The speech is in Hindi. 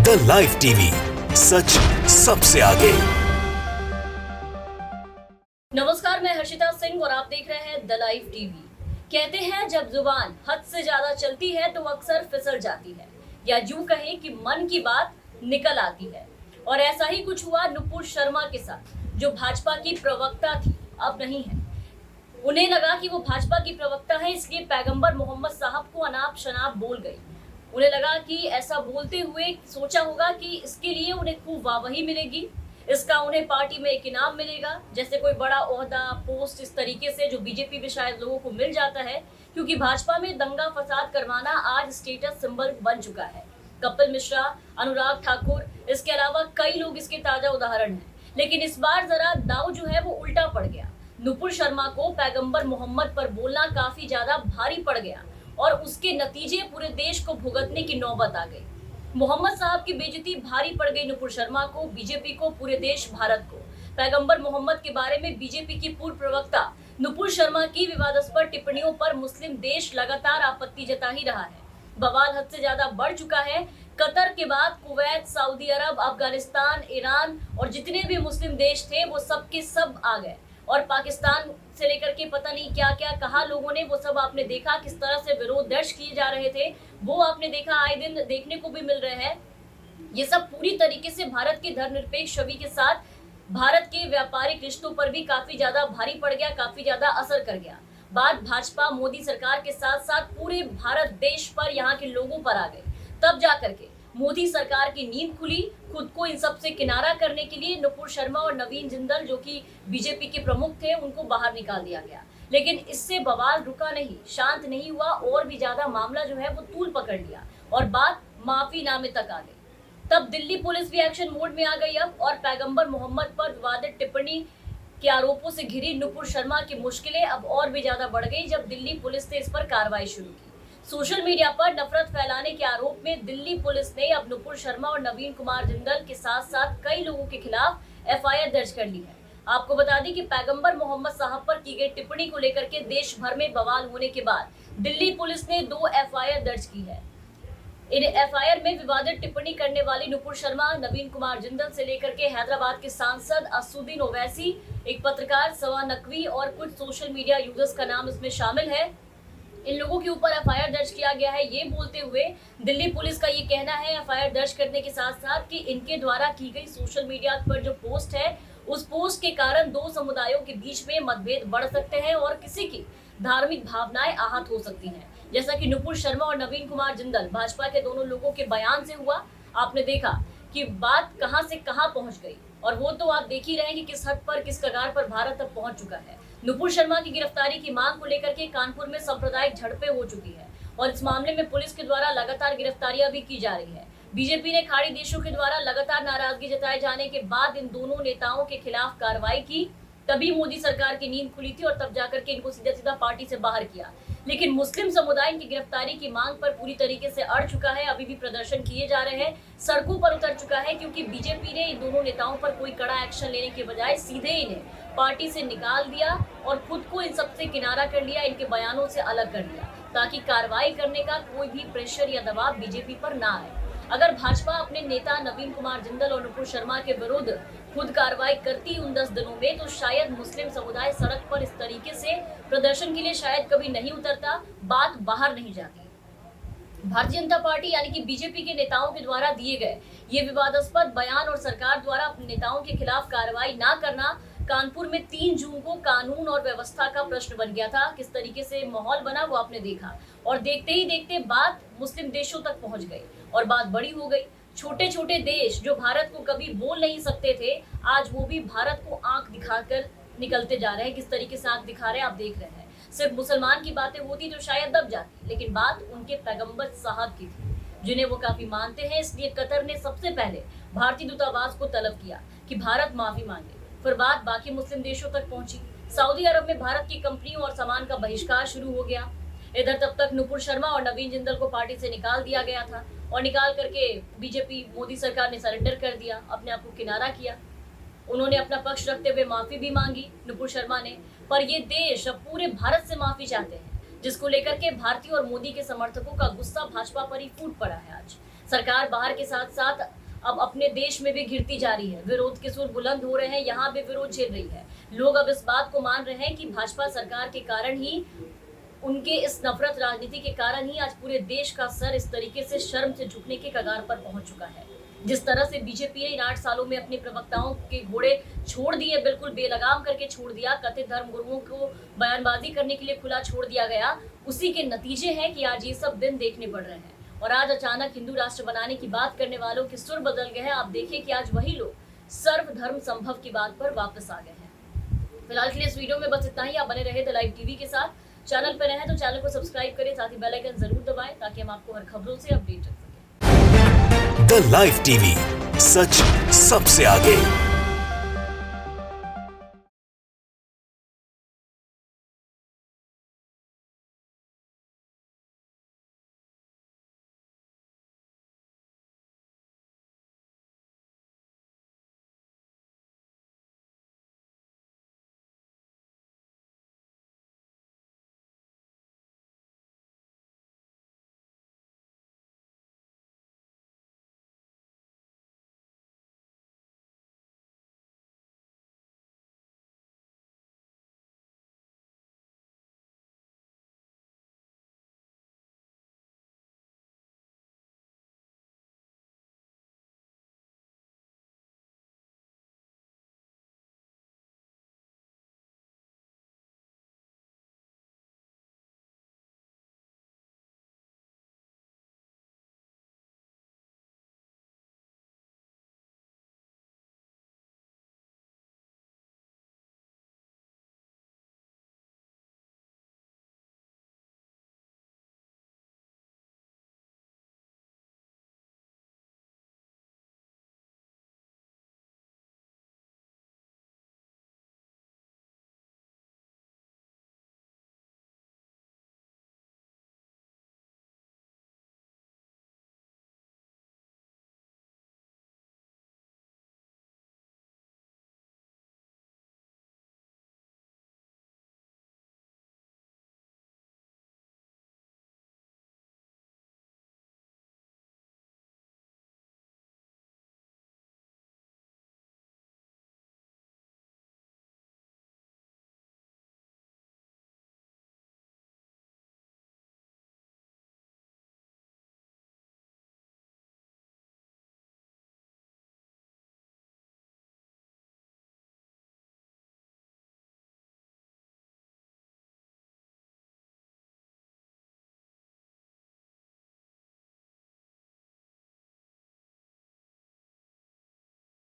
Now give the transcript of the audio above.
द लाइव टीवी, सच सबसे आगे। नमस्कार, मैं हर्षिता सिंह और आप देख रहे हैं द लाइव टीवी। कहते हैं जब जुबान हद से ज्यादा चलती है तो अक्सर फिसल जाती है, या यूं कहें कि मन की बात निकल आती है। और ऐसा ही कुछ हुआ नुपुर शर्मा के साथ, जो भाजपा की प्रवक्ता थी, अब नहीं है। उन्हें लगा कि वो भाजपा की प्रवक्ता है, इसलिए पैगंबर मोहम्मद साहब को अनाप शनाप बोल गई। उन्हें लगा कि ऐसा बोलते हुए सोचा होगा कि इसके लिए उन्हें खूब वाहवाही मिलेगी, इसका उन्हें पार्टी में एक इनाम मिलेगा, जैसे कोई बड़ा ओहदा, पोस्ट, इस तरीके से जो बीजेपी में शायद लोगों को मिल जाता है, क्योंकि भाजपा में दंगा फसाद करवाना आज स्टेटस सिंबल बन चुका है। कपिल मिश्रा, अनुराग ठाकुर, इसके अलावा कई लोग इसके ताजा उदाहरण हैं। लेकिन इस बार जरा दाव जो है वो उल्टा पड़ गया। नुपुर शर्मा को पैगंबर मोहम्मद पर बोलना काफी ज्यादा भारी पड़ गया और उसके नतीजे पूरे देश को भुगतने की नौबत आ गई। मोहम्मद साहब की बेइज्जती भारी पड़ गई नुपुर शर्मा को, बीजेपी को, पूरे देश भारत को। पैगंबर मोहम्मद के बारे में बीजेपी की पूर्व प्रवक्ता नुपुर शर्मा की विवादास्पद टिप्पणियों पर मुस्लिम देश लगातार आपत्ति जता ही रहा है। बवाल हद से ज्यादा बढ़ चुका है। कतर के बाद कुवैत, सऊदी अरब, अफगानिस्तान, ईरान और जितने भी मुस्लिम देश थे वो सब के सब आ गए, और पाकिस्तान से लेकर के पता नहीं क्या क्या कहा लोगों ने, वो सब आपने देखा। किस तरह से विरोध दर्ज किए जा रहे थे वो आपने देखा, आए दिन देखने को भी मिल रहे हैं। ये सब पूरी तरीके से भारत के धर्मनिरपेक्ष छवि के साथ भारत के व्यापारिक रिश्तों पर भी काफी ज्यादा भारी पड़ गया, काफी ज्यादा असर कर गया। बात भाजपा मोदी सरकार के साथ साथ पूरे भारत देश पर, यहाँ के लोगों पर आ गई। तब जाकर के मोदी सरकार की नींद खुली। खुद को इन सब से किनारा करने के लिए नुपुर शर्मा और नवीन जिंदल, जो कि बीजेपी के प्रमुख थे, उनको बाहर निकाल दिया गया। लेकिन इससे बवाल रुका नहीं, शांत नहीं हुआ, और भी ज्यादा मामला जो है वो तूल पकड़ लिया और बात माफीनामे तक आ गई। तब दिल्ली पुलिस भी एक्शन मोड में आ गई अब, और पैगंबर मोहम्मद पर विवादित टिप्पणी के आरोपों से घिरी नुपुर शर्मा की मुश्किलें अब और भी ज्यादा बढ़ गई जब दिल्ली पुलिस ने इस पर कार्रवाई शुरू की। सोशल मीडिया पर नफरत फैलाने के आरोप में दिल्ली पुलिस ने अब नुपुर शर्मा और नवीन कुमार जिंदल के साथ साथ कई लोगों के खिलाफ एफआईआर दर्ज कर ली है। आपको बता दें कि पैगंबर मोहम्मद साहब पर की गई टिप्पणी को लेकर के देश भर में बवाल होने के बाद दिल्ली पुलिस ने 2 एफआईआर दर्ज की है। इन एफआईआर में विवादित टिप्पणी करने वाली नुपुर शर्मा, नवीन कुमार जिंदल से लेकर के हैदराबाद के सांसद असुद्दीन ओवैसी, एक पत्रकार सवा नकवी और कुछ सोशल मीडिया यूजर्स का नाम इसमें शामिल है। इन लोगों के ऊपर एफआईआर दर्ज किया गया है, ये बोलते हुए दिल्ली पुलिस का ये कहना है एफआईआर दर्ज करने के साथ साथ कि इनके द्वारा की गई सोशल मीडिया पर जो पोस्ट है, उस पोस्ट के कारण 2 समुदायों के बीच में मतभेद बढ़ सकते हैं और किसी की धार्मिक भावनाएं आहत हो सकती हैं। जैसा कि नुपुर शर्मा और नवीन कुमार जिंदल, भाजपा के दोनों लोगों के बयान से हुआ, आपने देखा कि बात कहां से कहां पहुंच गई, और वो तो आप देख ही रहे हैं कि किस हद पर, किस कगार पर भारत अब पहुंच चुका है। नुपुर शर्मा की गिरफ्तारी की मांग को लेकर के कानपुर में सांप्रदायिक झड़पें हो चुकी है, और इस मामले में पुलिस के द्वारा लगातार गिरफ्तारियां भी की जा रही है। बीजेपी ने खाड़ी देशों के द्वारा लगातार नाराजगी जताए जाने के बाद इन दोनों नेताओं के खिलाफ कार्रवाई की, तभी मोदी सरकार की नींद खुली थी और तब जाकर के इनको सीधा सीधा पार्टी से बाहर किया। लेकिन मुस्लिम समुदाय इनकी गिरफ्तारी की मांग पर पूरी तरीके से अड़ चुका है, अभी भी प्रदर्शन किए जा रहे हैं, सड़कों पर उतर चुका है, क्योंकि बीजेपी ने इन दोनों नेताओं पर कोई कड़ा एक्शन लेने के बजाय सीधे इन्हें पार्टी से निकाल दिया और खुद को इन सबसे किनारा कर लिया, इनके बयानों से अलग कर लिया, ताकि कार्रवाई करने का कोई भी प्रेशर या दबाव बीजेपी पर ना आए। अगर भाजपा अपने नेता नवीन कुमार जिंदल और नुपुर शर्मा के विरुद्ध खुद कार्रवाई करती उन 10 दिनों में, तो शायद मुस्लिम समुदाय सड़क पर इस तरीके से प्रदर्शन के लिए शायद कभी नहीं उतरता, बात बाहर नहीं जाती। भारतीय जनता पार्टी यानी कि बीजेपी के नेताओं के द्वारा दिए गए ये विवादास्पद बयान और सरकार द्वारा अपने नेताओं के खिलाफ कार्रवाई ना करना, कानपुर में 3 जून को कानून और व्यवस्था का प्रश्न बन गया था। किस तरीके से माहौल बना वो आपने देखा, और देखते ही देखते बात मुस्लिम देशों तक पहुंच गई और बात बड़ी हो गई। छोटे छोटे देश जो भारत को कभी बोल नहीं सकते थे, आज वो भी भारत को आंख दिखाकर निकलते जा रहे हैं। किस तरीके से आंख दिखा रहे हैं आप देख रहे हैं। सिर्फ मुसलमान की बातें होती तो शायद दब जाती, लेकिन बात उनके पैगंबर साहब की थी, जिन्हें वो काफी मानते हैं। इसलिए कतर ने सबसे पहले भारतीय दूतावास को तलब किया कि भारत माफी मांगे। फिर बात बाकी मुस्लिम देशों तक पहुंची। सऊदी अरब में भारत की कंपनियों और सामान का बहिष्कार शुरू हो गया। इधर तब तक नुपुर शर्मा और नवीन जिंदल को पार्टी से निकाल दिया गया था, और निकाल करके बीजेपी मोदी सरकार ने सरेंडर कर दिया, अपने आप को किनारा किया। उन्होंने अपना पक्ष रखते हुए माफी भी मांगी नुपुर शर्मा ने, पर ये देश अब पूरे भारत से माफी चाहते हैं, जिसको लेकर के भारतीय और मोदी के समर्थकों का गुस्सा भाजपा पर ही फूट पड़ा है। आज सरकार बाहर के साथ साथ अब अपने देश में भी घिरती जा रही है। विरोध के सुर बुलंद हो रहे हैं, यहाँ भी विरोध झेल रही है। लोग अब इस बात को मान रहे हैं कि भाजपा सरकार के कारण ही, उनके इस नफरत राजनीति के कारण ही आज पूरे देश का सर इस तरीके से शर्म से झुकने के कगार पर पहुंच चुका है। जिस तरह से बीजेपी ने इन 8 सालों में अपने प्रवक्ताओं के घोड़े छोड़ दिए, बिल्कुल बेलगाम करके छोड़ दिया, कथित धर्म गुरुओं को बयानबाजी करने के लिए खुला छोड़ दिया गया, उसी के नतीजे हैं कि आज ये सब दिन देखने पड़ रहे हैं। और आज अचानक हिंदू राष्ट्र बनाने की बात करने वालों के सुर बदल गए हैं। आप देखिए कि आज वही लोग सर्वधर्म संभव की बात पर वापस आ गए हैं। फिलहाल के लिए इस वीडियो में बस इतना ही। आप बने रहे द लाइव टीवी के साथ। चैनल पर रहे तो चैनल को सब्सक्राइब करें, साथ ही बेल आइकन जरूर दबाएं ताकि हम आपको हर खबरों से अपडेट रख सकें। द लाइव टीवी, सच सबसे आगे।